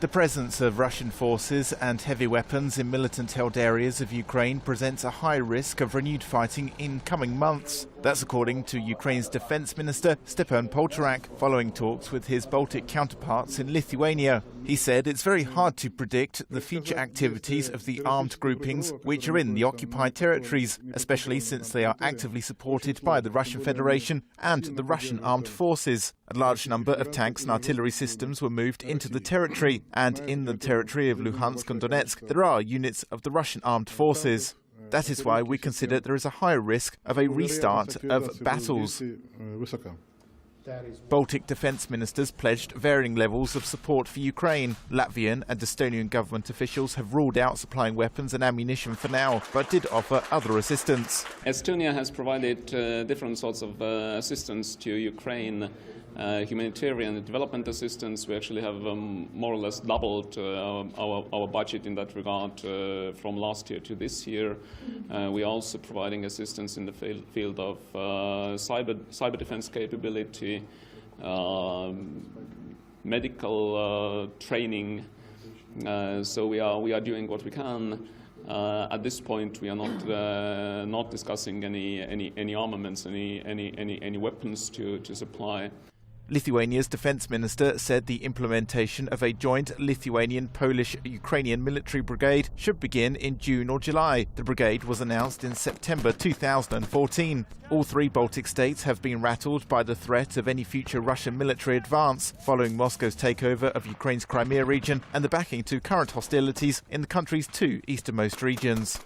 The presence of Russian forces and heavy weapons in militant-held areas of Ukraine presents a high risk of renewed fighting in coming months. That's according to Ukraine's defense minister, Stepan Poltorak, following talks with his Baltic counterparts in Lithuania. He said it's very hard to predict the future activities of the armed groupings which are in the occupied territories, especially since they are actively supported by the Russian Federation and the Russian armed forces. A large number of tanks and artillery systems were moved into the territory, and in the territory of Luhansk and Donetsk there are units of the Russian armed forces. That is why we consider there is a high risk of a restart of battles. Baltic defense ministers pledged varying levels of support for Ukraine. Latvian and Estonian government officials have ruled out supplying weapons and ammunition for now, but did offer other assistance. Estonia has provided different sorts of assistance to Ukraine. Humanitarian development assistance. We actually have more or less doubled our budget in that regard from last year to this year. We are also providing assistance in the field of cyber defense capability, medical training. So we are doing what we can. At this point, we are not discussing any armaments, any weapons to supply. Lithuania's defense minister said the implementation of a joint Lithuanian-Polish-Ukrainian military brigade should begin in June or July. The brigade was announced in September 2014. All three Baltic states have been rattled by the threat of any future Russian military advance following Moscow's takeover of Ukraine's Crimea region and the backing to current hostilities in the country's two easternmost regions.